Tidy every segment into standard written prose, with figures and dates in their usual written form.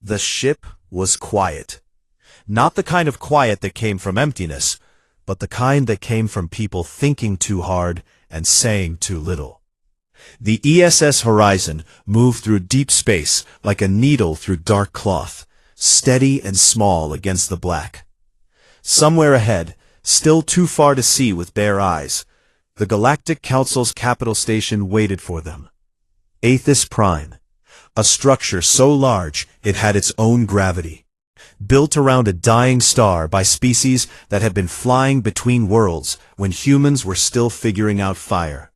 The ship was quiet. Not the kind of quiet that came from emptiness, but the kind that came from people thinking too hard and saying too little. The ESS Horizon moved through deep space like a needle through dark cloth, steady and small against the black. Somewhere ahead, still too far to see with bare eyes, the Galactic Council's capital station waited for them. Aethys Prime, a structure so large it had its own gravity, built around a dying star by species that had been flying between worlds when humans were still figuring out fire.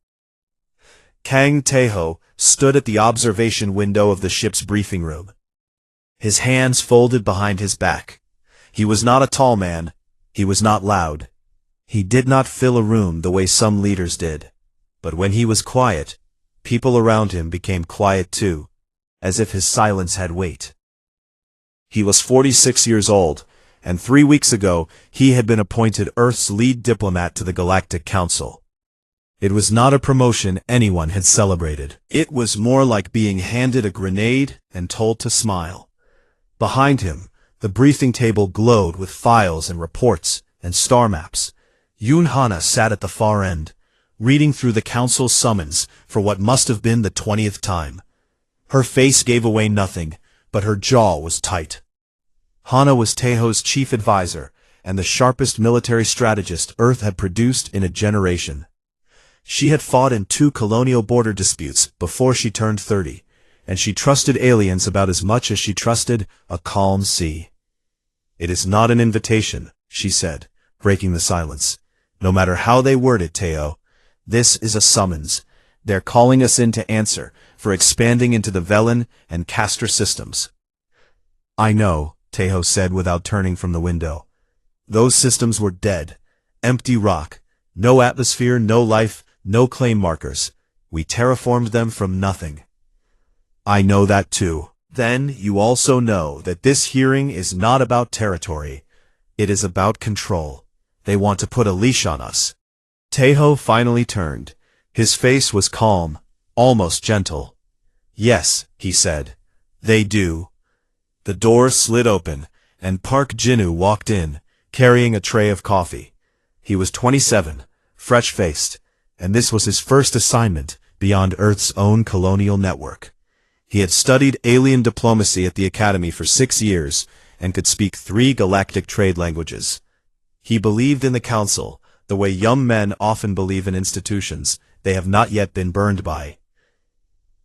Kang Taeho stood at the observation window of the ship's briefing room, his hands folded behind his back. He was not a tall man. He was not loud. He did not fill a room the way some leaders did. But when he was quiet, people around him became quiet too, as if his silence had weight. He was 46 years old, and 3 weeks ago he had been appointed Earth's lead diplomat to the Galactic Council. It was not a promotion anyone had celebrated. It was more like being handed a grenade and told to smile. Behind him, the briefing table glowed with files and reports and star maps. Yoon Hana sat at the far end, reading through the council's summons for what must have been the 20th time. Her face gave away nothing, but her jaw was tight. Hana was Taeho's chief advisor and the sharpest military strategist Earth had produced in a generation. She had fought in 2 colonial border disputes before she turned 30, and she trusted aliens about as much as she trusted a calm sea. "It is not an invitation," she said, breaking the silence. "No matter how they word it, Taeho, this is a summons. They're calling us in to answer for expanding into the Velen and Castor systems." "I know," Taeho said without turning from the window. "Those systems were dead. Empty rock. No atmosphere, no life, no claim markers. We terraformed them from nothing." "I know that too." "Then you also know that this hearing is not about territory. It is about control. They want to put a leash on us." Taeho finally turned. His face was calm, almost gentle. "Yes," he said. "They do." The door slid open, and Park Jinu walked in, carrying a tray of coffee. He was 27, fresh-faced, and this was his first assignment beyond Earth's own colonial network. He had studied alien diplomacy at the Academy for 6 years and could speak 3 galactic trade languages. He believed in the Council, the way young men often believe in institutions they have not yet been burned by.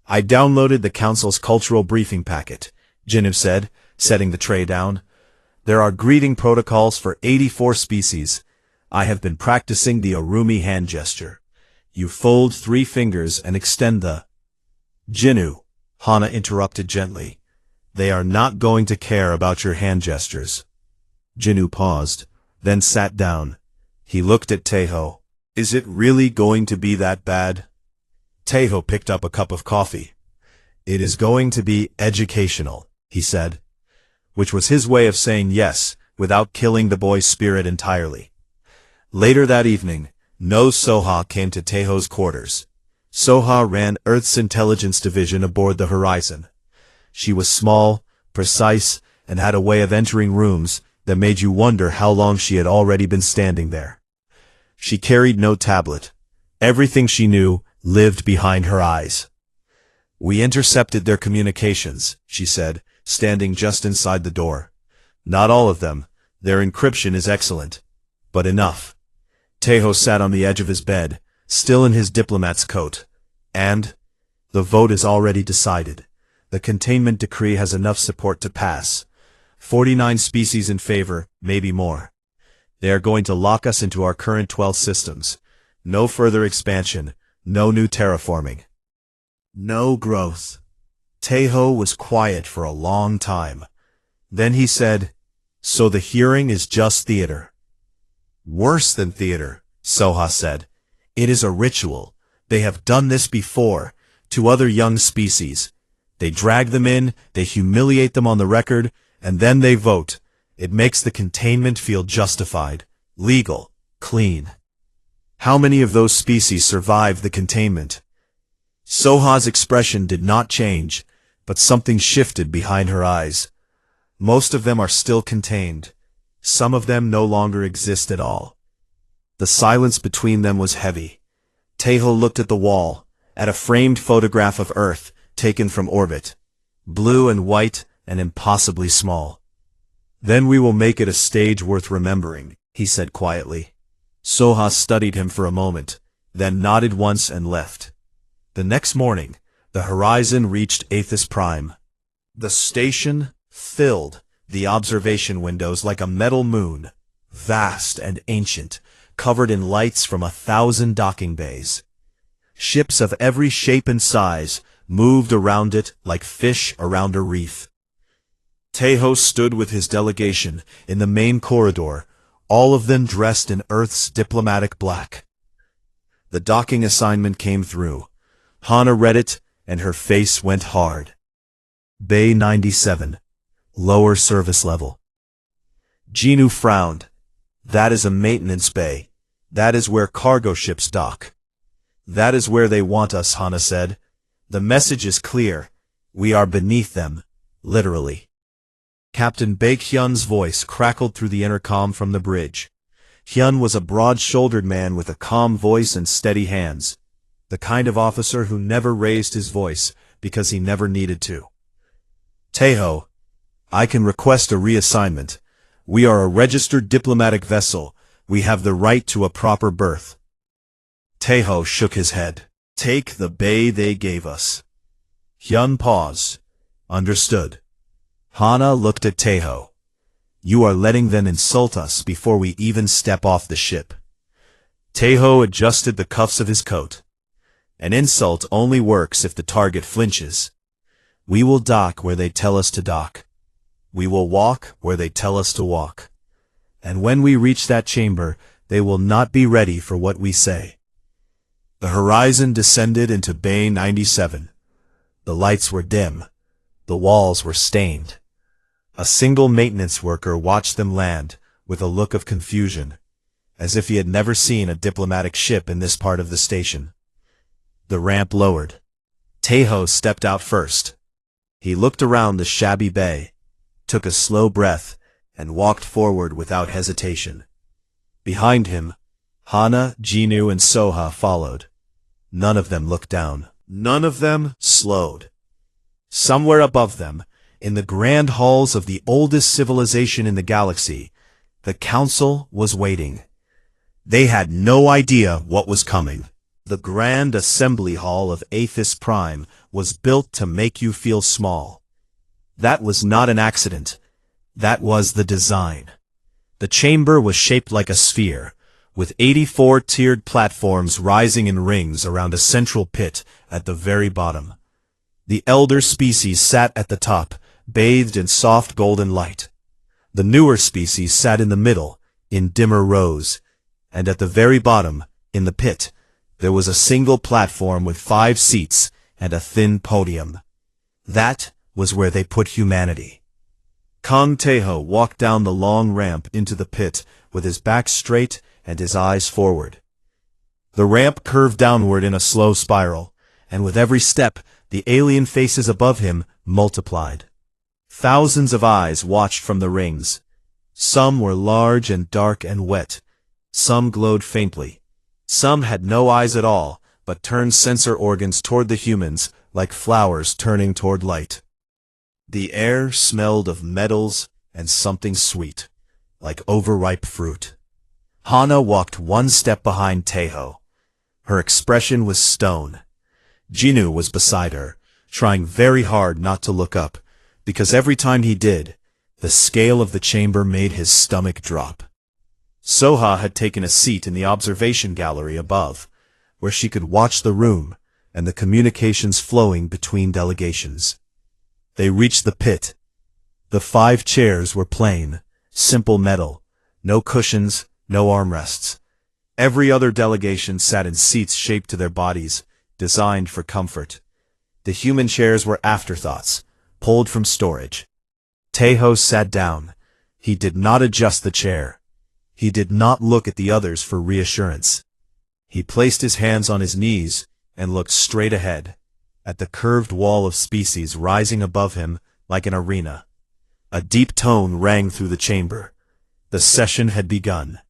"I downloaded the Council's cultural briefing packet," Jinu said, setting the tray down. "There are greeting protocols for 84 species. I have been practicing the Arumi hand gesture. You fold 3 fingers and extend the—" "Jinu," Hana interrupted gently. "They are not going to care about your hand gestures." Jinu paused, then sat down. He looked at Taeho. "Is it really going to be that bad?" Taeho picked up a cup of coffee. "It is going to be educational," he said, which was his way of saying yes, without killing the boy's spirit entirely. Later that evening, No Soha came to Taeho's quarters. Soha ran Earth's intelligence division aboard the Horizon. She was small, precise, and had a way of entering rooms that made you wonder how long she had already been standing there. She carried no tablet. Everything she knew lived behind her eyes. "We intercepted their communications," she said, standing just inside the door. "Not all of them. Their encryption is excellent. But enough." Taeho sat on the edge of his bed, still in his diplomat's coat. "And the vote is already decided. The containment decree has enough support to pass. 49 species in favor, maybe more. They are going to lock us into our current 12 systems. No further expansion, no new terraforming. No growth." Taeho was quiet for a long time. Then he said, "So the hearing is just theater." "Worse than theater," Soha said. "It is a ritual. They have done this before, to other young species. They drag them in, they humiliate them on the record, and then they vote. It makes the containment feel justified, legal, clean." "How many of those species survived the containment?" Soha's expression did not change, but something shifted behind her eyes. Most of them are still contained. Some of them no longer exist at all. The silence between them was heavy. Teho looked at the wall, at a framed photograph of Earth taken from orbit, blue and white and impossibly small. "Then we will make it a stage worth remembering," he said quietly. Soha studied him for a moment, then nodded once and left. The next morning, the horizon reached Aethys Prime. The station filled the observation windows like a metal moon, vast and ancient, covered in lights from 1,000 docking bays. Ships of every shape and size moved around it like fish around a reef. Teho stood with his delegation in the main corridor, all of them dressed in Earth's diplomatic black. The docking assignment came through. Hana read it, and her face went hard. Bay 97. Lower service level. Jinu frowned. "That is a maintenance bay. That is where cargo ships dock." "That is where they want us," Hana said. "The message is clear. We are beneath them, literally." Captain Baekhyun's voice crackled through the intercom from the bridge. Hyun was a broad-shouldered man with a calm voice and steady hands, the kind of officer who never raised his voice because he never needed to. "Teho, I can request a reassignment. We are a registered diplomatic vessel. We have the right to a proper berth." Teho shook his head. "Take the bay they gave us." Hyun paused. "Understood." Hana looked at Teho. "You are letting them insult us before we even step off the ship." Teho adjusted the cuffs of his coat. "An insult only works if the target flinches. We will dock where they tell us to dock. We will walk where they tell us to walk. And when we reach that chamber, they will not be ready for what we say." The horizon descended into Bay 97. The lights were dim. The walls were stained. A single maintenance worker watched them land with a look of confusion, as if he had never seen a diplomatic ship in this part of the station. The ramp lowered. Teho stepped out first. He looked around the shabby bay, took a slow breath, and walked forward without hesitation. Behind him, Hana, Jinu, and Soha followed. None of them looked down. None of them slowed. Somewhere above them, in the grand halls of the oldest civilization in the galaxy, the council was waiting. They had no idea what was coming. The grand assembly hall of Aethys Prime was built to make you feel small. That was not an accident. That was the design. The chamber was shaped like a sphere, with 84 tiered platforms rising in rings around a central pit at the very bottom. The elder species sat at the top, bathed in soft golden light. The newer species sat in the middle, in dimmer rows, and at the very bottom, in the pit, there was a single platform with 5 seats and a thin podium. That was where they put humanity. Kong Teho walked down the long ramp into the pit with his back straight and his eyes forward. The ramp curved downward in a slow spiral, and with every step, the alien faces above him multiplied. Thousands of eyes watched from the rings. Some were large and dark and wet. Some glowed faintly. Some had no eyes at all, but turned sensor organs toward the humans like flowers turning toward light. The air smelled of metals and something sweet, like overripe fruit. Hana walked one step behind Teho. Her expression was stone. Jinu was beside her, trying very hard not to look up, because every time he did, the scale of the chamber made his stomach drop. Soha had taken a seat in the observation gallery above, where she could watch the room and the communications flowing between delegations. They reached the pit. The 5 chairs were plain, simple metal, no cushions, no armrests. Every other delegation sat in seats shaped to their bodies, designed for comfort. The human chairs were afterthoughts, pulled from storage. Teho sat down. He did not adjust the chair. He did not look at the others for reassurance. He placed his hands on his knees and looked straight ahead, at the curved wall of species rising above him like an arena. A deep tone rang through the chamber. The session had begun.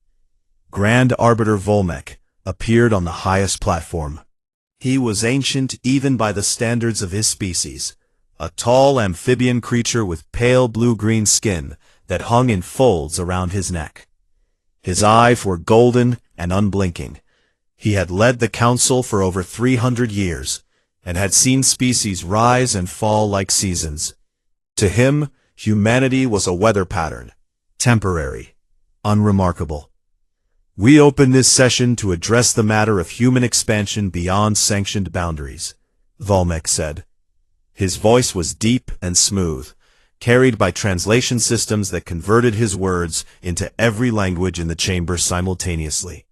Grand Arbiter Volmek appeared on the highest platform. He was ancient even by the standards of his species, a tall amphibian creature with pale blue-green skin that hung in folds around his neck. His eyes were golden and unblinking. He had led the council for over 300 years, and had seen species rise and fall like seasons. To him, humanity was a weather pattern, temporary, unremarkable. We open this session to address the matter of human expansion beyond sanctioned boundaries, Volmek said. His voice was deep and smooth, carried by translation systems that converted his words into every language in the chamber simultaneously.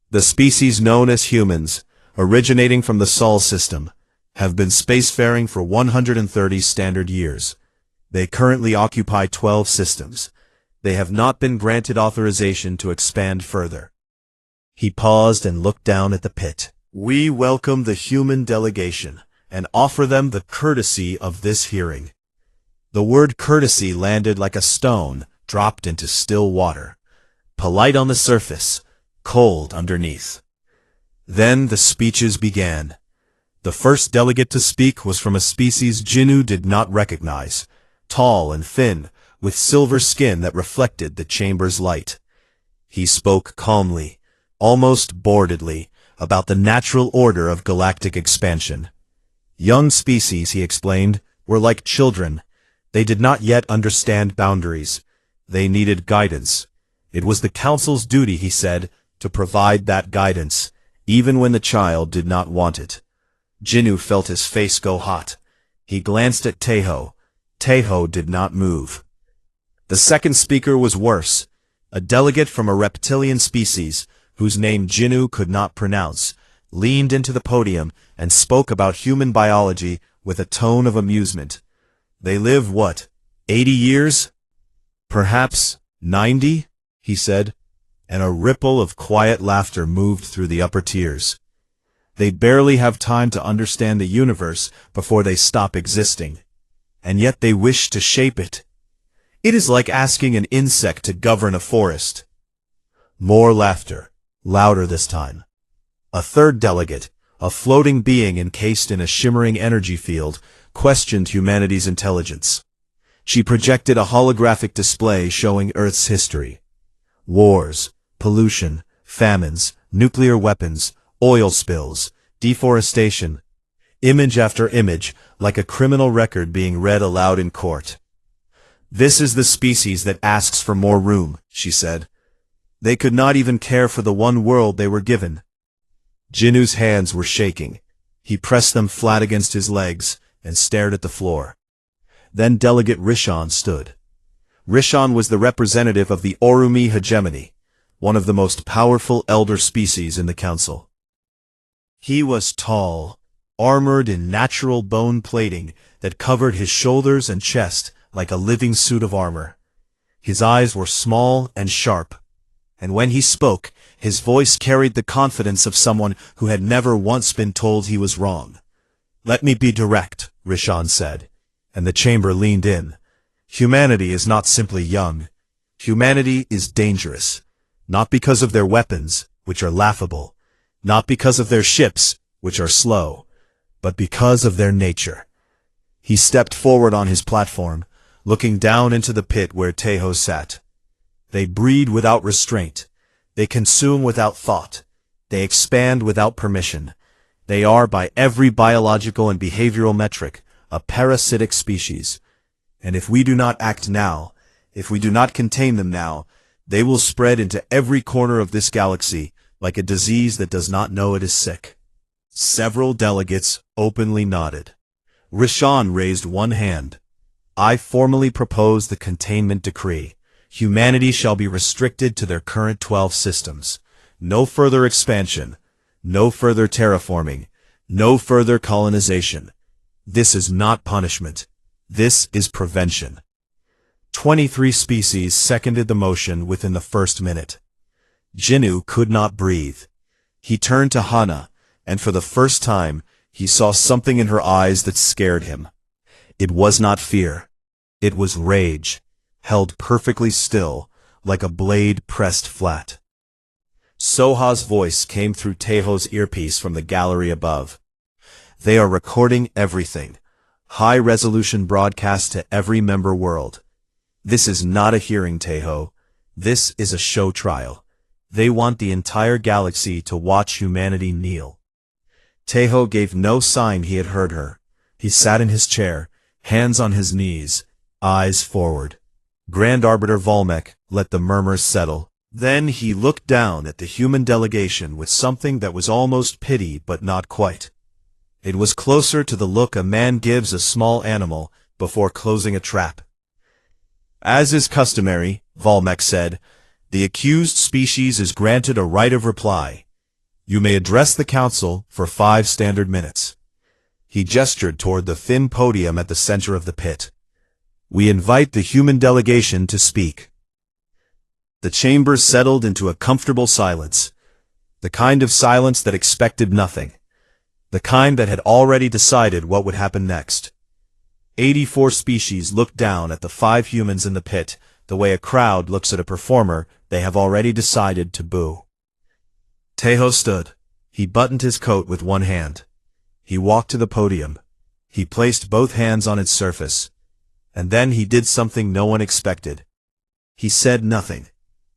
The species known as humans, originating from the Sol system, have been spacefaring for 130 standard years. They currently occupy 12 systems. They have not been granted authorization to expand further. He paused and looked down at the pit. We welcome the human delegation and offer them the courtesy of this hearing. The word courtesy landed like a stone dropped into still water, polite on the surface, cold underneath. Then the speeches began. The first delegate to speak was from a species Jinnu did not recognize, tall and thin, with silver skin that reflected the chamber's light. He spoke calmly, almost boredly, about the natural order of galactic expansion. Young species, he explained, were like children. They did not yet understand boundaries. They needed guidance. It was the Council's duty, he said, to provide that guidance, even when the child did not want it. Jinnu felt his face go hot. He glanced at Teho. Teho did not move. The second speaker was worse, a delegate from a reptilian species, whose name Jinnu could not pronounce, leaned into the podium and spoke about human biology with a tone of amusement. They live, what, 80 years? Perhaps 90, he said, and a ripple of quiet laughter moved through the upper tiers. They barely have time to understand the universe before they stop existing, and yet they wish to shape it. It is like asking an insect to govern a forest. More laughter, louder this time. A third delegate, a floating being encased in a shimmering energy field, questioned humanity's intelligence. She projected a holographic display showing Earth's history. Wars, pollution, famines, nuclear weapons, oil spills, deforestation. Image after image, like a criminal record being read aloud in court. This is the species that asks for more room, she said. They could not even care for the one world they were given. Jinnu's hands were shaking. He pressed them flat against his legs and stared at the floor. Then Delegate Rishon stood. Rishon was the representative of the Orumi hegemony, one of the most powerful elder species in the council. He was tall, armored in natural bone plating that covered his shoulders and chest like a living suit of armor. His eyes were small and sharp, and when he spoke, his voice carried the confidence of someone who had never once been told he was wrong. Let me be direct, Rishon said, and the chamber leaned in. Humanity is not simply young. Humanity is dangerous, not because of their weapons, which are laughable, not because of their ships, which are slow, but because of their nature. He stepped forward on his platform, looking down into the pit where Teho sat. They breed without restraint. They consume without thought. They expand without permission. They are, by every biological and behavioral metric, a parasitic species. And if we do not act now, if we do not contain them now, they will spread into every corner of this galaxy like a disease that does not know it is sick. Several delegates openly nodded. Rishon raised one hand. I formally propose the containment decree. Humanity shall be restricted to their current 12 systems. No further expansion. No further terraforming. No further colonization. This is not punishment. This is prevention. 23 species seconded the motion within the first minute. Jinnu could not breathe. He turned to Hana, and for the first time, he saw something in her eyes that scared him. It was not fear. It was rage, held perfectly still, like a blade pressed flat. Soha's voice came through Taeho's earpiece from the gallery above. They are recording everything. High-resolution broadcast to every member world. This is not a hearing, Taeho. This is a show trial. They want the entire galaxy to watch humanity kneel. Taeho gave no sign he had heard her. He sat in his chair, hands on his knees, eyes forward. Grand Arbiter Volmek let the murmurs settle. Then he looked down at the human delegation with something that was almost pity but not quite. It was closer to the look a man gives a small animal before closing a trap. As is customary, Volmek said, the accused species is granted a right of reply. You may address the council for 5 standard minutes. He gestured toward the thin podium at the center of the pit. We invite the human delegation to speak. The chamber settled into a comfortable silence, the kind of silence that expected nothing, the kind that had already decided what would happen next. 84 species looked down at the 5 humans in the pit, the way a crowd looks at a performer they have already decided to boo. Taeho stood. He buttoned his coat with one hand. He walked to the podium. He placed both hands on its surface. And then he did something no one expected. He said nothing.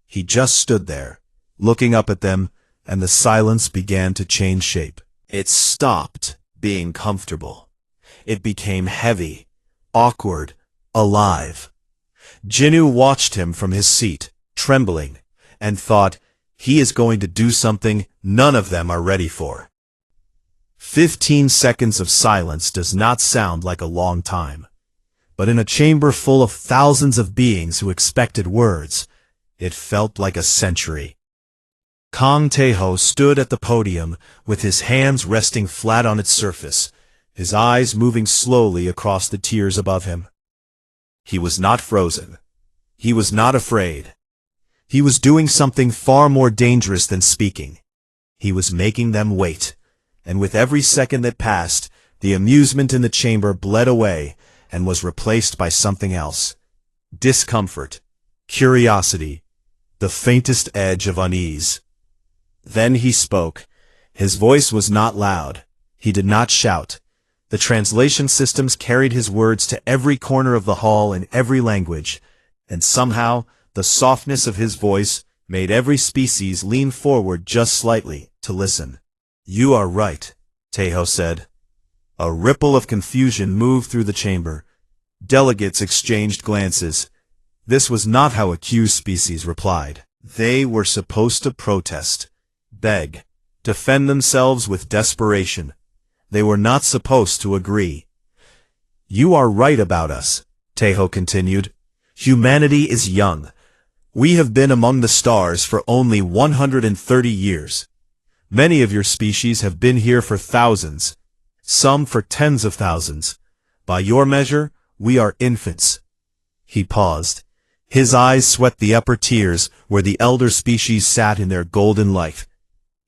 He just stood there, looking up at them, and the silence began to change shape. It stopped being comfortable. It became heavy, awkward, alive. Jinnu watched him from his seat, trembling, and thought, he is going to do something none of them are ready for. 15 seconds of silence does not sound like a long time. But in a chamber full of thousands of beings who expected words, it felt like a century. Kang Taeho stood at the podium with his hands resting flat on its surface, his eyes moving slowly across the tiers above him. He was not frozen. He was not afraid. He was doing something far more dangerous than speaking. He was making them wait, and with every second that passed, the amusement in the chamber bled away and was replaced by something else. Discomfort, curiosity, the faintest edge of unease. Then he spoke. His voice was not loud. He did not shout. The translation systems carried his words to every corner of the hall in every language, and somehow the softness of his voice made every species lean forward just slightly to listen. You are right, Taeho said. A ripple of confusion moved through the chamber. Delegates exchanged glances. This was not how accused species replied. They were supposed to protest, beg, defend themselves with desperation. They were not supposed to agree. You are right about us, Taeho continued. Humanity is young. We have been among the stars for only 130 years. Many of your species have been here for thousands, some for tens of thousands. By your measure, we are infants. He paused. His eyes swept the upper tiers where the elder species sat in their golden light.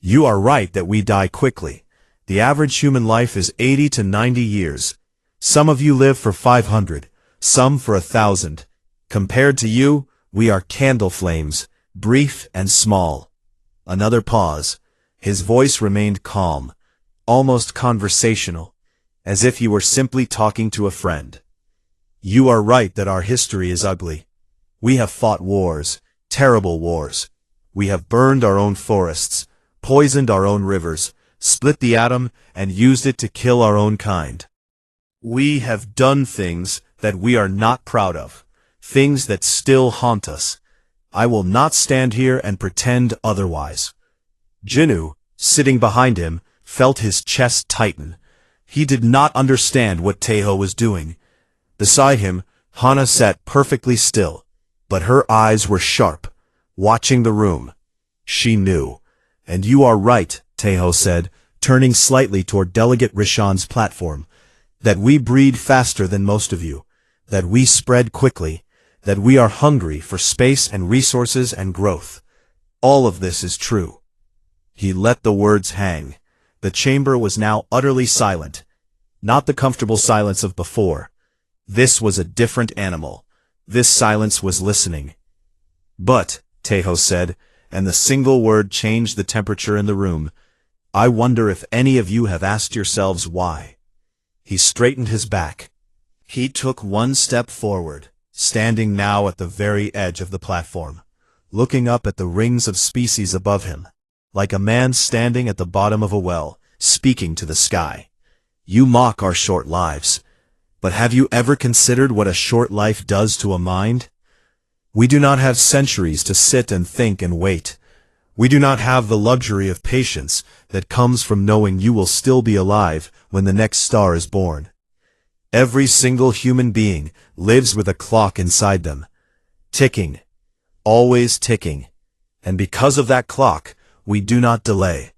You are right that we die quickly. The average human life is 80 to 90 years. Some of you live for 500, some for 1,000. Compared to you, we are candle flames, brief and small. Another pause. His voice remained calm, almost conversational, as if he were simply talking to a friend. You are right that our history is ugly. We have fought wars, terrible wars. We have burned our own forests, poisoned our own rivers, split the atom, and used it to kill our own kind. We have done things that we are not proud of, things that still haunt us. I will not stand here and pretend otherwise. Jinnu, sitting behind him, felt his chest tighten. He did not understand what Taeho was doing. Beside him, Hana sat perfectly still, but her eyes were sharp, watching the room. She knew. And you are right, Taeho said, turning slightly toward Delegate Rishan's platform, that we breed faster than most of you, that we spread quickly, that we are hungry for space and resources and growth. All of this is true. He let the words hang. The chamber was now utterly silent. Not the comfortable silence of before. This was a different animal. This silence was listening. But, Tejo said, and the single word changed the temperature in the room, I wonder if any of you have asked yourselves why. He straightened his back. He took one step forward, standing now at the very edge of the platform, looking up at the rings of species above him, like a man standing at the bottom of a well, speaking to the sky. You mock our short lives, but have you ever considered what a short life does to a mind? We do not have centuries to sit and think and wait. We do not have the luxury of patience that comes from knowing you will still be alive when the next star is born. Every single human being lives with a clock inside them, ticking, always ticking. And because of that clock, we do not delay.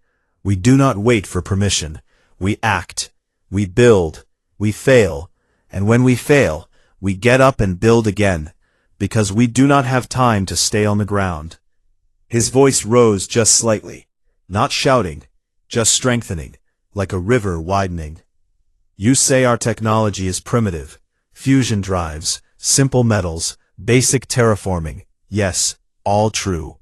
We do not wait for permission. We act. We build. We fail. And when we fail, we get up and build again, because we do not have time to stay on the ground. His voice rose just slightly, not shouting, just strengthening, like a river widening. You say our technology is primitive, fusion drives, simple metals, basic terraforming. Yes, all true.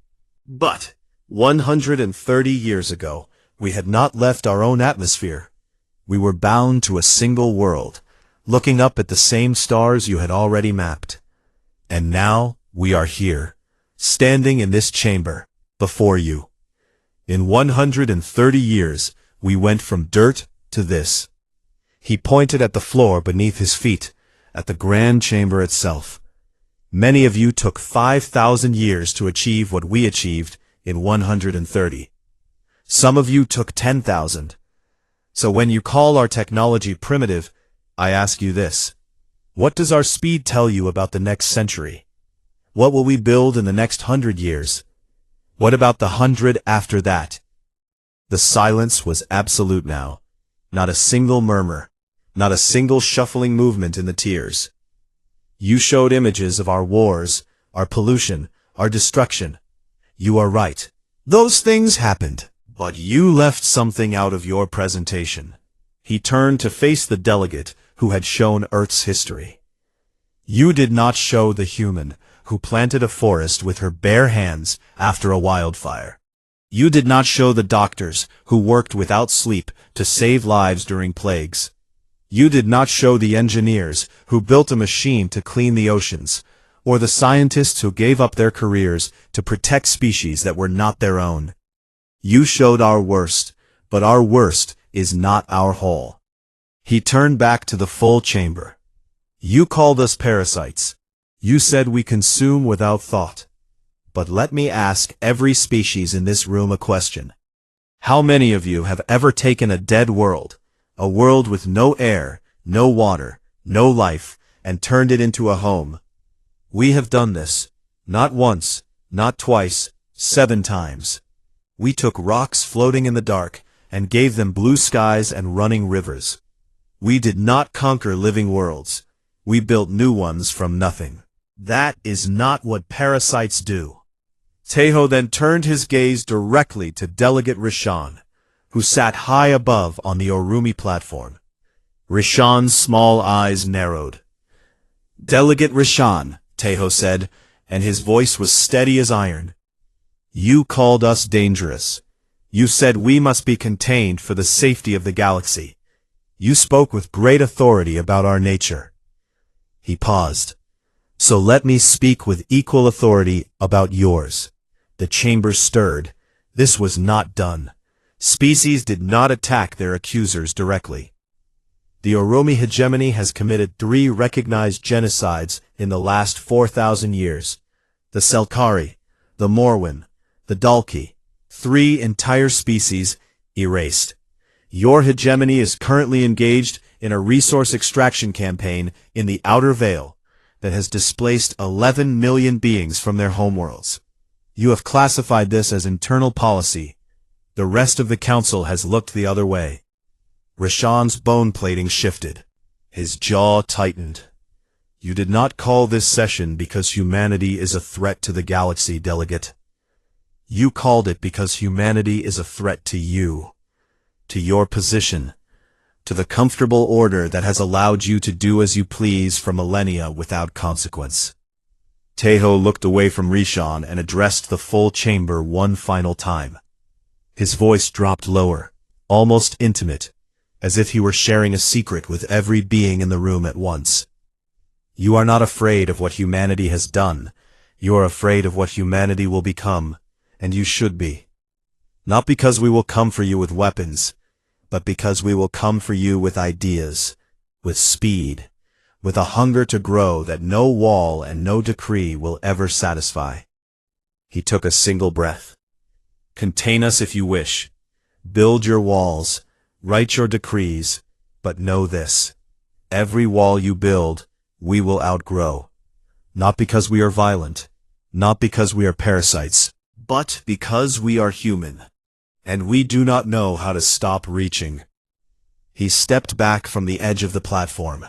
But 130 years ago, we had not left our own atmosphere. We were bound to a single world, looking up at the same stars you had already mapped. And now we are here, standing in this chamber, before you. In 130 years, we went from dirt to this. He pointed at the floor beneath his feet, at the grand chamber itself. Many of you took 5,000 years to achieve what we achieved in 130. Some of you took 10,000. So when you call our technology primitive, I ask you this. What does our speed tell you about the next century? What will we build in the next 100 years? What about the 100 after that? The silence was absolute now. Not a single murmur. Not a single shuffling movement in the tiers. You showed images of our wars, our pollution, our destruction. You are right. Those things happened. But you left something out of your presentation. He turned to face the delegate who had shown Earth's history. You did not show the human who planted a forest with her bare hands after a wildfire. You did not show the doctors who worked without sleep to save lives during plagues. You did not show the engineers who built a machine to clean the oceans, or the scientists who gave up their careers to protect species that were not their own. You showed our worst, but our worst is not our whole. He turned back to the full chamber. You called us parasites. You said we consume without thought. But let me ask every species in this room a question. How many of you have ever taken a dead world, a world with no air, no water, no life, and turned it into a home? We have done this. Not once, not twice, 7 times. We took rocks floating in the dark and gave them blue skies and running rivers. We did not conquer living worlds. We built new ones from nothing. That is not what parasites do. Tejo then turned his gaze directly to Delegate Rishan, who sat high above on the Orumi platform. Rishan's small eyes narrowed. Delegate Rishan, Tejo said, and his voice was steady as iron. You called us dangerous. You said we must be contained for the safety of the galaxy. You spoke with great authority about our nature. He paused. So let me speak with equal authority about yours. The chamber stirred. This was not done. Species did not attack their accusers directly. The Oromi hegemony has committed 3 recognized genocides in the last 4,000 years. The Selkari, the Morwen, the Dalki, 3 entire species erased. Your hegemony is currently engaged in a resource extraction campaign in the Outer Veil that has displaced 11 million beings from their homeworlds. You have classified this as internal policy. The rest of the council has looked the other way. Rishan's bone plating shifted. His jaw tightened. You did not call this session because humanity is a threat to the galaxy, Delegate. You called it because humanity is a threat to you, to your position, to the comfortable order that has allowed you to do as you please for millennia without consequence. Taeho looked away from Rishon and addressed the full chamber one final time. His voice dropped lower, almost intimate, as if he were sharing a secret with every being in the room at once. You are not afraid of what humanity has done. You are afraid of what humanity will become, and you should be. Not because we will come for you with weapons, but because we will come for you with ideas, with speed, with a hunger to grow that no wall and no decree will ever satisfy. He took a single breath. Contain us if you wish. Build your walls, write your decrees, but know this. Every wall you build, we will outgrow. Not because we are violent, not because we are parasites, but because we are human. And we do not know how to stop reaching. He stepped back from the edge of the platform.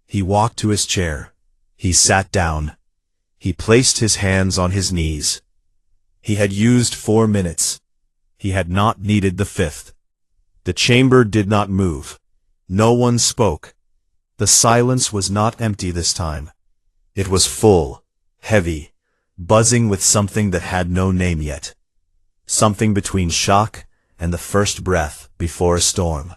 He walked to his chair. He sat down. He placed his hands on his knees. He had used 4 minutes. He had not needed the 5th. The chamber did not move. No one spoke. The silence was not empty this time. It was full, heavy, buzzing with something that had no name yet. Something between shock and the first breath before a storm.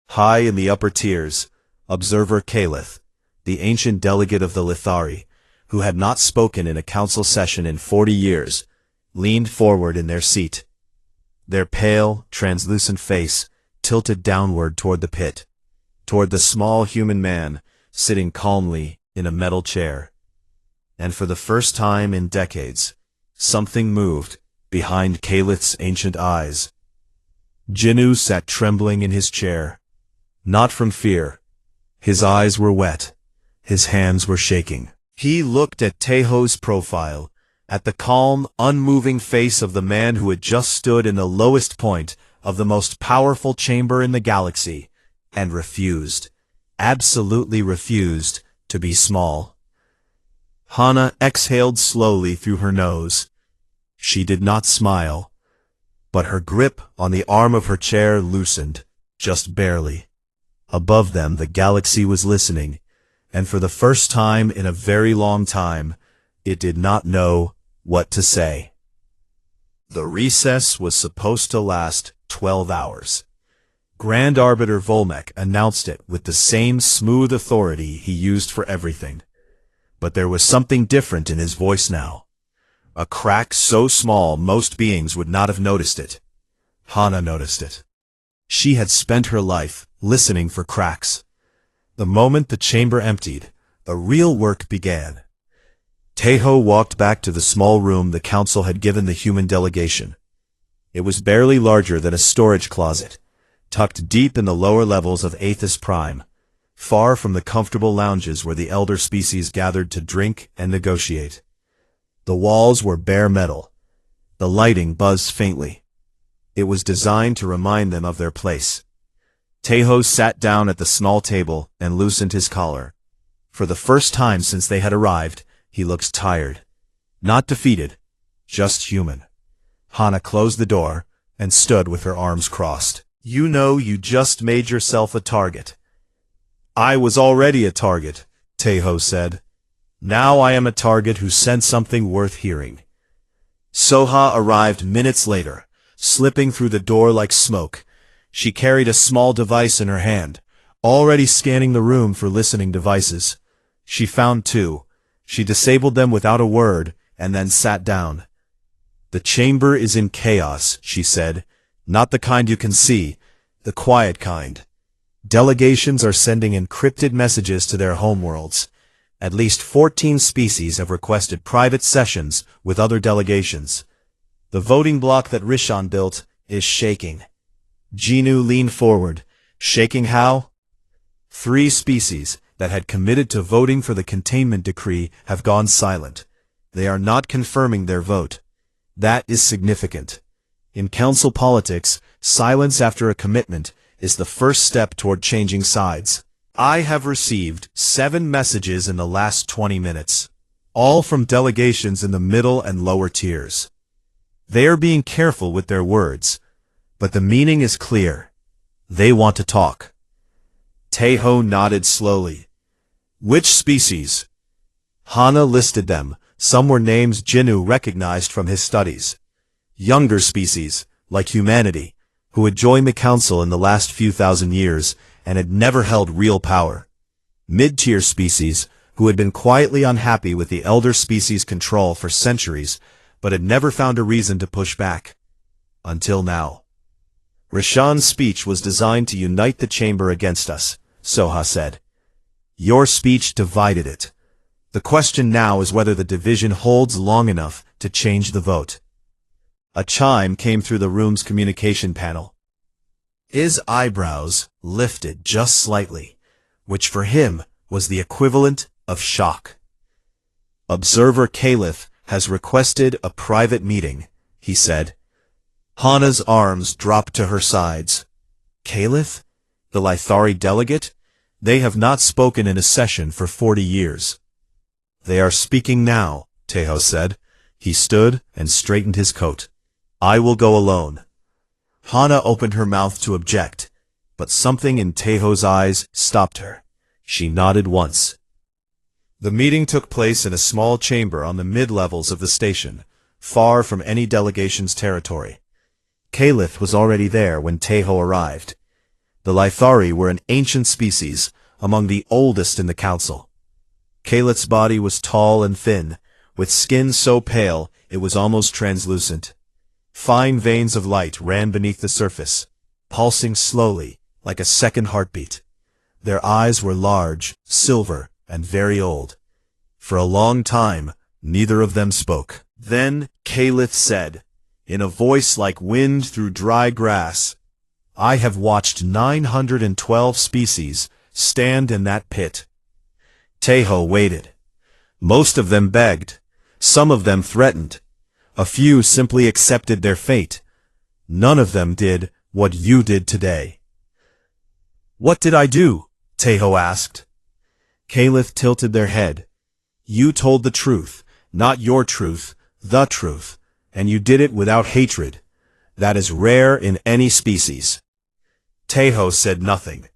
High in the upper tiers, Observer Calith, the ancient delegate of the Lithari, who had not spoken in a council session in 40 years, leaned forward in their seat. Their pale, translucent face tilted downward toward the pit, toward the small human man sitting calmly in a metal chair. And for the first time in decades, something moved behind Calith's ancient eyes. Jinnu sat trembling in his chair. Not from fear. His eyes were wet. His hands were shaking. He looked at Taeho's profile, at the calm, unmoving face of the man who had just stood in the lowest point of the most powerful chamber in the galaxy, and refused, absolutely refused, to be small. Hana exhaled slowly through her nose. She did not smile, but her grip on the arm of her chair loosened, just barely. Above them the galaxy was listening, and for the first time in a very long time, it did not know what to say. The recess was supposed to last 12 hours. Grand Arbiter Volmek announced it with the same smooth authority he used for everything. But there was something different in his voice now. A crack so small most beings would not have noticed it. Hana noticed it. She had spent her life listening for cracks. The moment the chamber emptied, the real work began. Taeho walked back to the small room the council had given the human delegation. It was barely larger than a storage closet, tucked deep in the lower levels of Aethys Prime, far from the comfortable lounges where the elder species gathered to drink and negotiate. The walls were bare metal. The lighting buzzed faintly. It was designed to remind them of their place. Taeho sat down at the small table and loosened his collar. For the first time since they had arrived, he looked tired. Not defeated, just human. Hana closed the door and stood with her arms crossed. You know you just made yourself a target. I was already a target, Taeho said. Now I am a target who sent something worth hearing. Soha arrived minutes later, slipping through the door like smoke. She carried a small device in her hand, already scanning the room for listening devices. She found 2. She disabled them without a word, and then sat down. The chamber is in chaos, she said. Not the kind you can see, the quiet kind. Delegations are sending encrypted messages to their homeworlds. At least 14 species have requested private sessions with other delegations. The voting block that Rishon built is shaking. Jinnu leaned forward. Shaking how? 3 species that had committed to voting for the containment decree have gone silent. They are not confirming their vote. That is significant. In council politics, silence after a commitment is the first step toward changing sides. I have received 7 messages in the last 20 minutes, all from delegations in the middle and lower tiers. They are being careful with their words, but the meaning is clear. They want to talk. Taeho nodded slowly. Which species? Hana listed them. Some were names Jinwoo recognized from his studies. Younger species, like humanity, who had joined the council in the last few thousand years and had never held real power. Mid-tier species, who had been quietly unhappy with the elder species' control for centuries, but had never found a reason to push back. Until now. Rashan's speech was designed to unite the chamber against us, Soha said. Your speech divided it. The question now is whether the division holds long enough to change the vote. A chime came through the room's communication panel. His eyebrows lifted just slightly, which for him was the equivalent of shock. Observer Caliph has requested a private meeting, he said. Hana's arms dropped to her sides. Caliph? The Lithari delegate? They have not spoken in a session for 40 years. They are speaking now, Taeho said. He stood and straightened his coat. I will go alone. Hana opened her mouth to object, but something in Taeho's eyes stopped her. She nodded once. The meeting took place in a small chamber on the mid-levels of the station, far from any delegation's territory. Caliph was already there when Taeho arrived. The Lithari were an ancient species, among the oldest in the council. Caliph's body was tall and thin, with skin so pale it was almost translucent. Fine veins of light ran beneath the surface, pulsing slowly, like a second heartbeat. Their eyes were large, silver, and very old. For a long time, neither of them spoke. Then Caliph said, in a voice like wind through dry grass, I have watched 912 species stand in that pit. Taeho waited. Most of them begged. Some of them threatened. A few simply accepted their fate. None of them did what you did today. What did I do? Taeho asked. Caliph tilted their head. You told the truth, not your truth, the truth, and you did it without hatred. That is rare in any species. Taeho said nothing.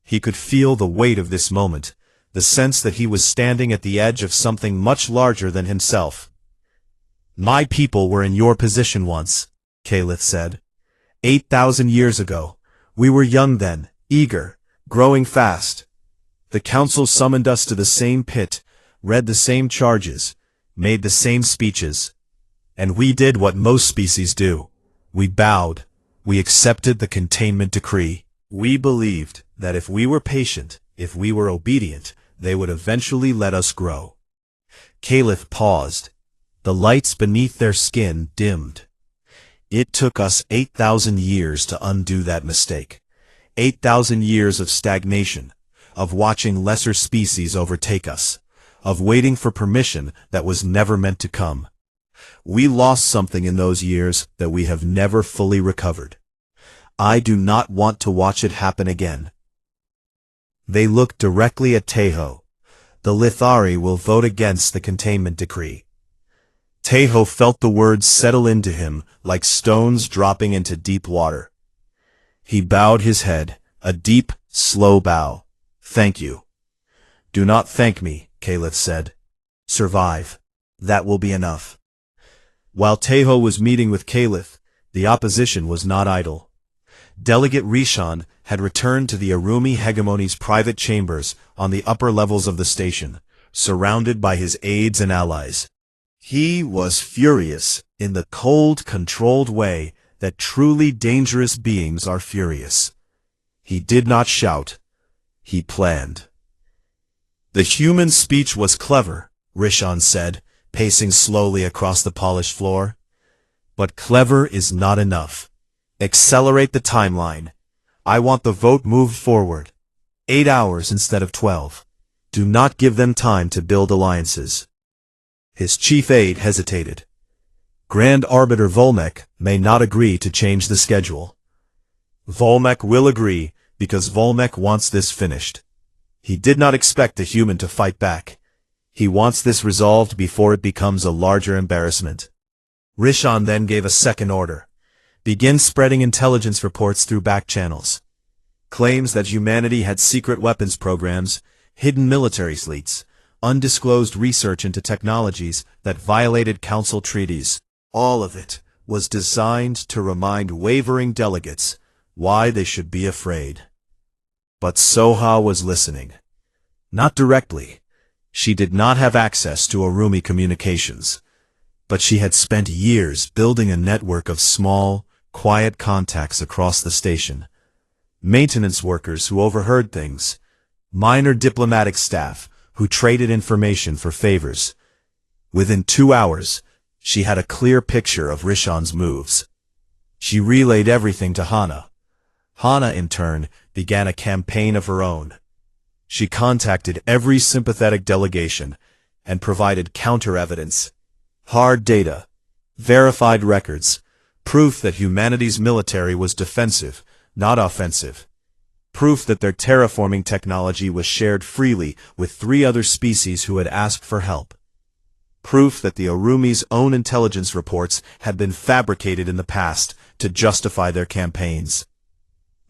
He could feel the weight of this moment, the sense that he was standing at the edge of something much larger than himself. My people were in your position once, Caliph said. 8,000 years ago. We were young then, eager, growing fast. The council summoned us to the same pit, read the same charges, made the same speeches. And we did what most species do. We bowed. We accepted the containment decree. We believed that if we were patient, if we were obedient, they would eventually let us grow. Caliph paused. The lights beneath their skin dimmed. It took us 8,000 years to undo that mistake. 8,000 years of stagnation, of watching lesser species overtake us, of waiting for permission that was never meant to come. We lost something in those years that we have never fully recovered. I do not want to watch it happen again. They looked directly at Taeho. The Lithari will vote against the containment decree. Taeho felt the words settle into him like stones dropping into deep water. He bowed his head, a deep, slow bow. Thank you. Do not thank me, Caliph said. Survive. That will be enough. While Taeho was meeting with Caliph, the opposition was not idle. Delegate Rishan had returned to the Arumi hegemony's private chambers on the upper levels of the station, surrounded by his aides and allies. He was furious in the cold, controlled way that truly dangerous beings are furious. He did not shout. He planned. The human speech was clever, Rishan said, pacing slowly across the polished floor. But clever is not enough. Accelerate the timeline. I want the vote moved forward. 8 hours instead of 12. Do not give them time to build alliances. His chief aide hesitated. Grand Arbiter Volmek may not agree to change the schedule. Volmek will agree because Volmek wants this finished. He did not expect a human to fight back. He wants this resolved before it becomes a larger embarrassment. Rishan then gave a second order. Begin spreading intelligence reports through back channels. Claims that humanity had secret weapons programs, hidden military fleets, undisclosed research into technologies that violated council treaties. All of it was designed to remind wavering delegates why they should be afraid. But Soha was listening. Not directly. She did not have access to Arumi communications, but she had spent years building a network of small, quiet contacts across the station. Maintenance workers who overheard things, minor diplomatic staff who traded information for favors. Within 2 hours, she had a clear picture of Rishan's moves. She relayed everything to Hana. Hana, in turn, began a campaign of her own. She contacted every sympathetic delegation and provided counter-evidence, hard data, verified records, proof that humanity's military was defensive, not offensive, proof that their terraforming technology was shared freely with 3 other species who had asked for help, proof that the Arumi's own intelligence reports had been fabricated in the past to justify their campaigns.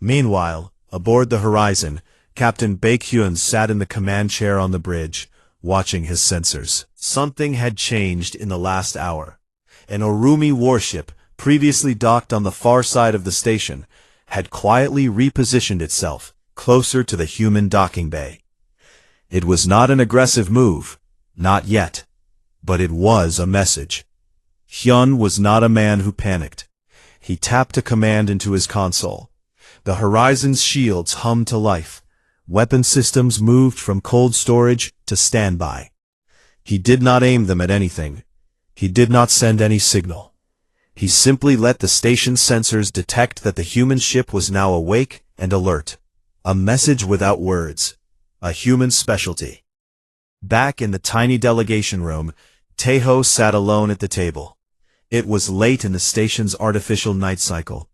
Meanwhile, aboard the Horizon, Captain Baekhyun sat in the command chair on the bridge, watching his sensors. Something had changed in the last hour. An Arumi warship, previously docked on the far side of the station, had quietly repositioned itself closer to the human docking bay. It was not an aggressive move, not yet, but it was a message. Hyun was not a man who panicked. He tapped a command into his console. The Horizon's shields hummed to life. Weapon systems moved from cold storage to standby. He did not aim them at anything. He did not send any signal. He simply let the station sensors detect that the human ship was now awake and alert. A message without words. A human specialty. Back in the tiny delegation room, Taeho sat alone at the table. It was late in the station's artificial night cycle.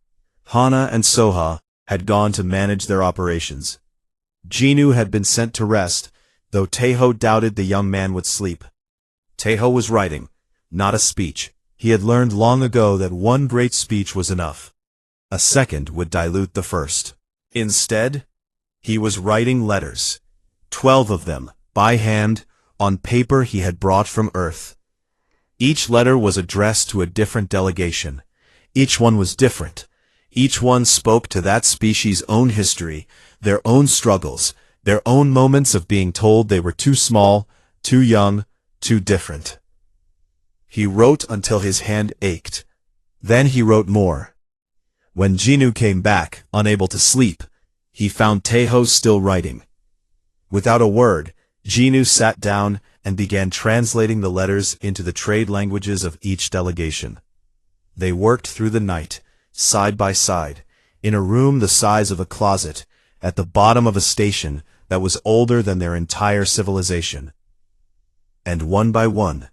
Hana and Soha had gone to manage their operations. Jinu had been sent to rest, though Taeho doubted the young man would sleep. Taeho was writing, not a speech. He had learned long ago that one great speech was enough. A second would dilute the first. Instead, he was writing letters. 12 of them, by hand, on paper he had brought from Earth. Each letter was addressed to a different delegation. Each one was different. Each one spoke to that species' own history, their own struggles, their own moments of being told they were too small, too young, too different. He wrote until his hand ached. Then he wrote more. When Jinu came back, unable to sleep, he found Taeho still writing. Without a word, Jinu sat down and began translating the letters into the trade languages of each delegation. They worked through the night, side by side, in a room the size of a closet, at the bottom of a station that was older than their entire civilization. And one by one,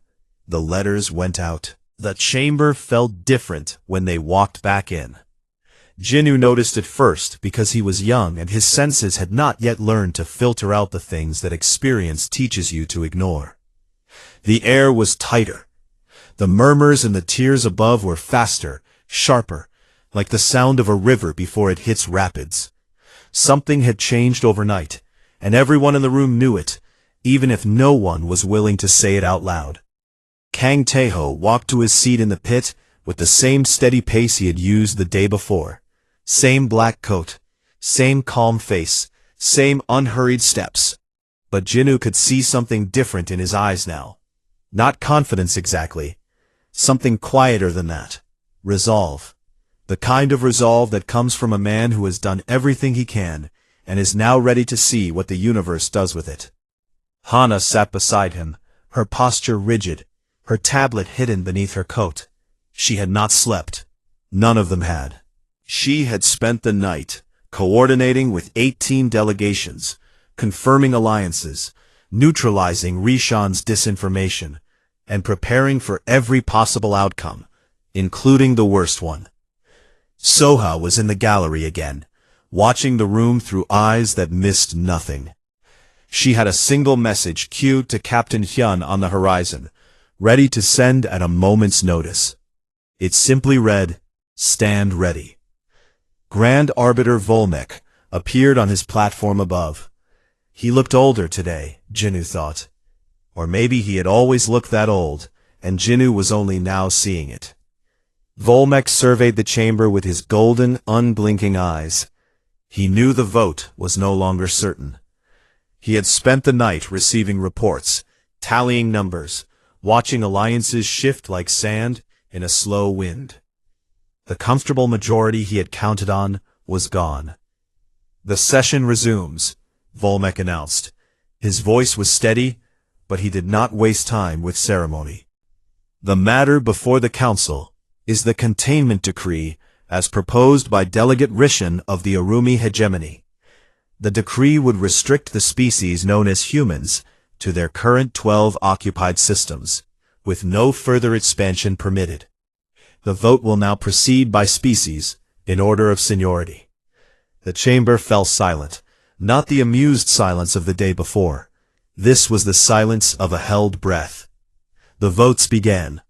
the letters went out. The chamber felt different when they walked back in. Jinu noticed it first because he was young and his senses had not yet learned to filter out the things that experience teaches you to ignore. The air was tighter. The murmurs and the tears above were faster, sharper, like the sound of a river before it hits rapids. Something had changed overnight, and everyone in the room knew it, even if no one was willing to say it out loud. Kang Taeho walked to his seat in the pit with the same steady pace he had used the day before. Same black coat, same calm face, same unhurried steps. But Jinu could see something different in his eyes now. Not confidence exactly. Something quieter than that. Resolve. The kind of resolve that comes from a man who has done everything he can and is now ready to see what the universe does with it. Hana sat beside him, her posture rigid, her tablet hidden beneath her coat. She had not slept. None of them had. She had spent the night coordinating with 18 delegations, confirming alliances, neutralizing Rishan's disinformation, and preparing for every possible outcome, including the worst one. Soha was in the gallery again, watching the room through eyes that missed nothing. She had a single message queued to Captain Hyun on the horizon, ready to send at a moment's notice. It simply read, "Stand ready." Grand Arbiter Volmek, appeared on his platform above. He looked older today, Jinnu thought. Or maybe he had always looked that old, and Jinnu was only now seeing it. Volmek surveyed the chamber with his golden, unblinking eyes. He knew the vote was no longer certain. He had spent the night receiving reports, tallying numbers, watching alliances shift like sand in a slow wind. The comfortable majority he had counted on was gone. "The session resumes," Volmek announced. His voice was steady, but he did not waste time with ceremony. "The matter before the council is the containment decree as proposed by Delegate Rishan of the Arumi hegemony. The decree would restrict the species known as humans to their current 12 occupied systems, with no further expansion permitted. The vote will now proceed by species, in order of seniority." The chamber fell silent, not the amused silence of the day before. This was the silence of a held breath. The votes began.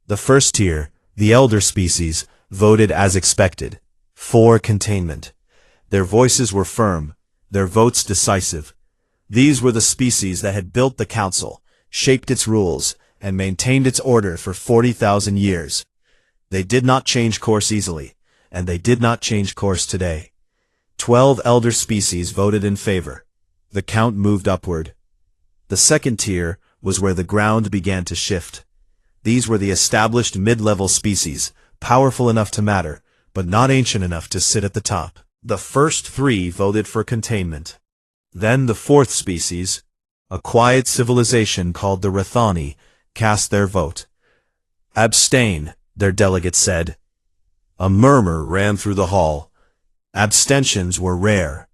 The first tier, the elder species, voted as expected, for containment. Their voices were firm, their votes decisive. These were the species that had built the council, shaped its rules, and maintained its order for 40,000 years. They did not change course easily, and they did not change course today. 12 elder species voted in favor. The count moved upward. The second tier was where the ground began to shift. These were the established mid-level species, powerful enough to matter, but not ancient enough to sit at the top. The first 3 voted for containment. Then the fourth species, a quiet civilization called the Rathani, cast their vote. "Abstain," their delegate said. A murmur ran through the hall. Abstentions were rare.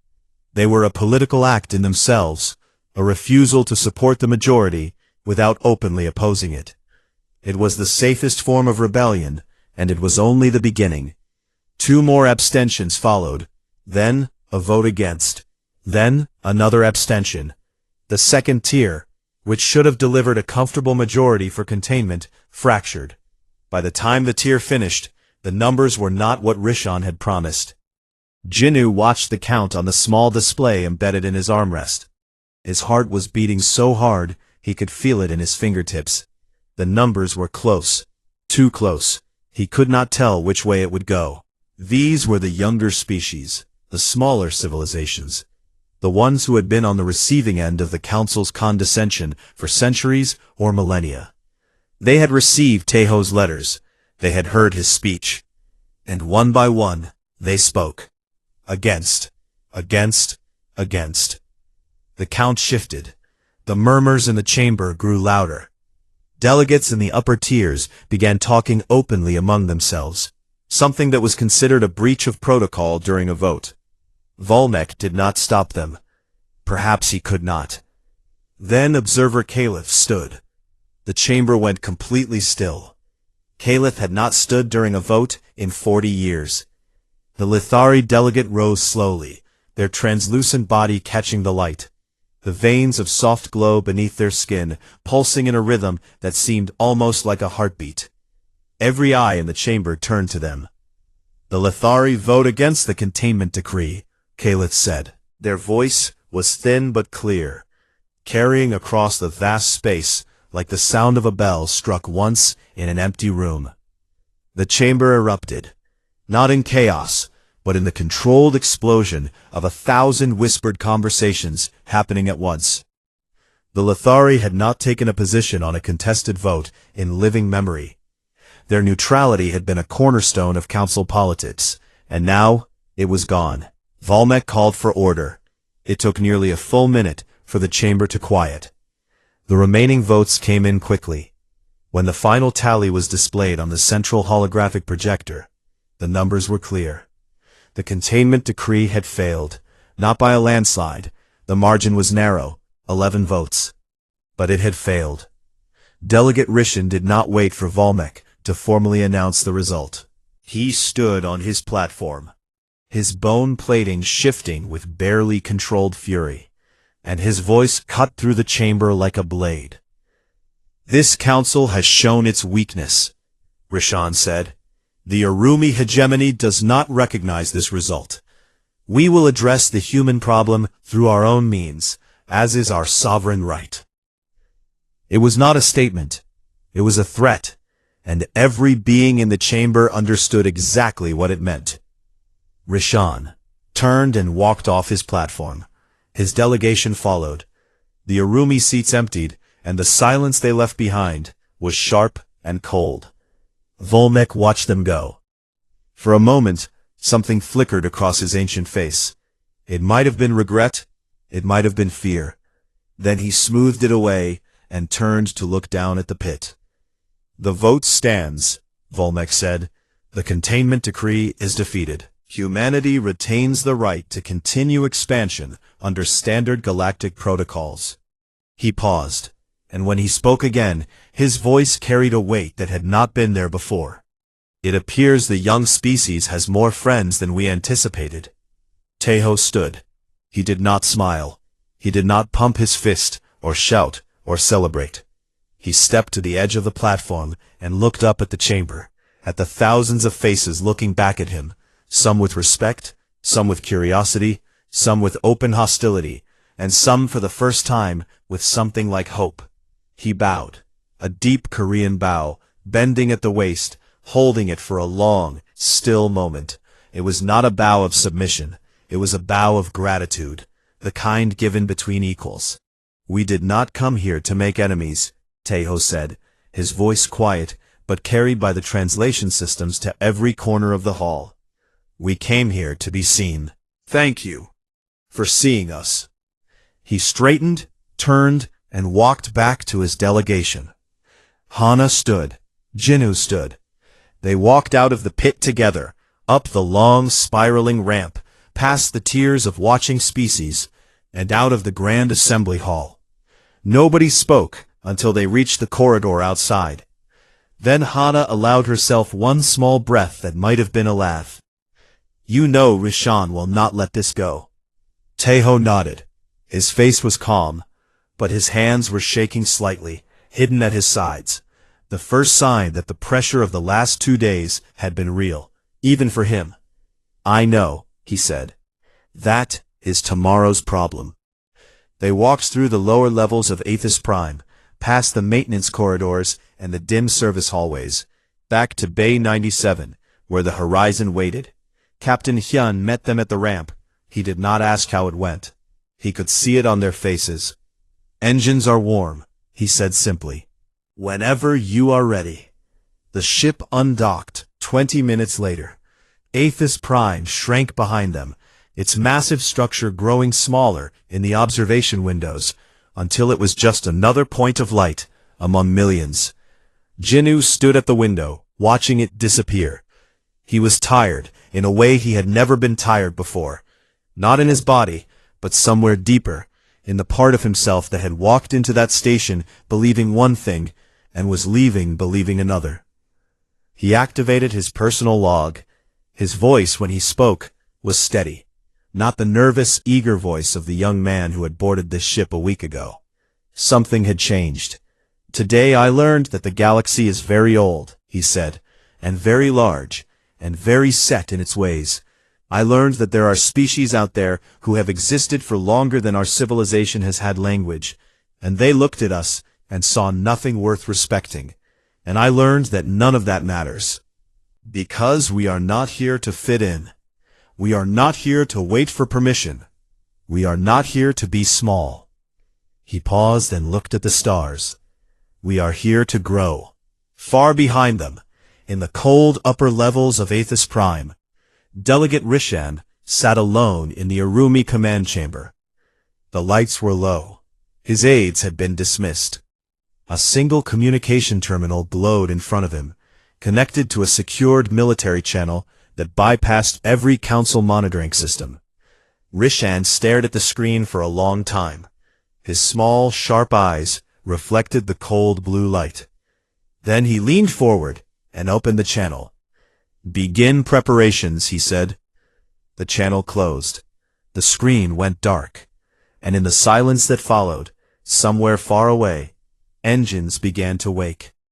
They were a political act in themselves, a refusal to support the majority without openly opposing it. It was the safest form of rebellion, and it was only the beginning. 2 more abstentions followed, then a vote against, then another abstention. The second tier, which should have delivered a comfortable majority for containment, fractured. By the time the tier finished, the numbers were not what Rishan had promised. Jinnu watched the count on the small display embedded in his armrest. His heart was beating so hard he could feel it in his fingertips. The numbers were close. Too close. He could not tell which way it would go. These were the younger species, the smaller civilizations, the ones who had been on the receiving end of the council's condescension for centuries or millennia. They had received Teho's letters. They had heard his speech. And one by one, they spoke. Against, against, against. The count shifted. The murmurs in the chamber grew louder. Delegates in the upper tiers began talking openly among themselves, something that was considered a breach of protocol during a vote. Volmek did not stop them. Perhaps he could not. Then Observer Caliph stood. The chamber went completely still. Caliph had not stood during a vote in 40 years. The Lithari delegate rose slowly, their translucent body catching the light, the veins of soft glow beneath their skin pulsing in a rhythm that seemed almost like a heartbeat. Every eye in the chamber turned to them. "The Lithari vote against the containment decree," Caliph said. Their voice was thin but clear, carrying across the vast space like the sound of a bell struck once in an empty room. The chamber erupted. Not in chaos, but in the controlled explosion of 1,000 whispered conversations happening at once. The Lithari had not taken a position on a contested vote in living memory. Their neutrality had been a cornerstone of council politics, and now it was gone. Volmek called for order. It took nearly a full minute for the chamber to quiet. The remaining votes came in quickly. When the final tally was displayed on the central holographic projector, the numbers were clear. The containment decree had failed, not by a landslide. The margin was narrow, 11 votes. But it had failed. Delegate Rishan did not wait for Volmek to formally announce the result. He stood on his platform, his bone plating shifting with barely controlled fury, and his voice cut through the chamber like a blade. "This council has shown its weakness," Rishan said. "The Arumi hegemony does not recognize this result. We will address the human problem through our own means, as is our sovereign right. It was not a statement. It was a threat, and every being in the chamber understood exactly what it meant. Rishan turned and walked off his platform. His delegation followed. The Arumi seats emptied, and the silence they left behind was sharp and cold. Volmek watched them go. For a moment, something flickered across his ancient face. It might have been regret, it might have been fear. Then he smoothed it away and turned to look down at the pit. The vote stands, Volmek said. The containment decree is defeated. Humanity retains the right to continue expansion under standard galactic protocols. He paused, and when he spoke again, his voice carried a weight that had not been there before. It appears the young species has more friends than we anticipated. Tejo stood. He did not smile. He did not pump his fist, or shout, or celebrate. He stepped to the edge of the platform and looked up at the chamber, at the thousands of faces looking back at him, some with respect, some with curiosity, some with open hostility, and some for the first time with something like hope. He bowed, a deep Korean bow, bending at the waist, holding it for a long, still moment. It was not a bow of submission. It was a bow of gratitude, the kind given between equals. We did not come here to make enemies, Tejo said, his voice quiet, but carried by the translation systems to every corner of the hall. We came here to be seen. Thank you for seeing us. He straightened, turned, and walked back to his delegation. Hana stood. Jinnu stood. They walked out of the pit together, up the long, spiraling ramp, past the tiers of watching species, and out of the grand assembly hall. Nobody spoke until they reached the corridor outside. Then Hana allowed herself one small breath that might have been a laugh. You know Rishan will not let this go. Tejo nodded. His face was calm, but his hands were shaking slightly, hidden at his sides. The first sign that the pressure of the last 2 days had been real, even for him. I know, he said. That is tomorrow's problem. They walked through the lower levels of Aethys Prime, past the maintenance corridors and the dim service hallways, back to Bay 97, where the horizon waited. Captain Hyun met them at the ramp. He did not ask how it went. He could see it on their faces. Engines are warm, he said simply. Whenever you are ready. The ship undocked 20 minutes later. Aethys Prime shrank behind them, its massive structure growing smaller in the observation windows, until it was just another point of light among millions. Jinnu stood at the window, watching it disappear. He was tired, in a way he had never been tired before. Not in his body, but somewhere deeper, in the part of himself that had walked into that station believing one thing, and was leaving believing another. He activated his personal log. His voice, when he spoke, was steady, not the nervous, eager voice of the young man who had boarded this ship a week ago. Something had changed. Today I learned that the galaxy is very old, he said, and very large, and very set in its ways. I learned that there are species out there who have existed for longer than our civilization has had language, and they looked at us and saw nothing worth respecting. And I learned that none of that matters. Because we are not here to fit in. We are not here to wait for permission. We are not here to be small. He paused and looked at the stars. We are here to grow. Far behind them, in the cold upper levels of Aethys Prime, Delegate Rishan sat alone in the Arumi command chamber. The lights were low. His aides had been dismissed. A single communication terminal glowed in front of him, connected to a secured military channel that bypassed every council monitoring system. Rishan stared at the screen for a long time. His small, sharp eyes reflected the cold blue light. Then he leaned forward and opened the channel. Begin preparations, he said. The channel closed. The screen went dark. And in the silence that followed, somewhere far away, engines began to wake.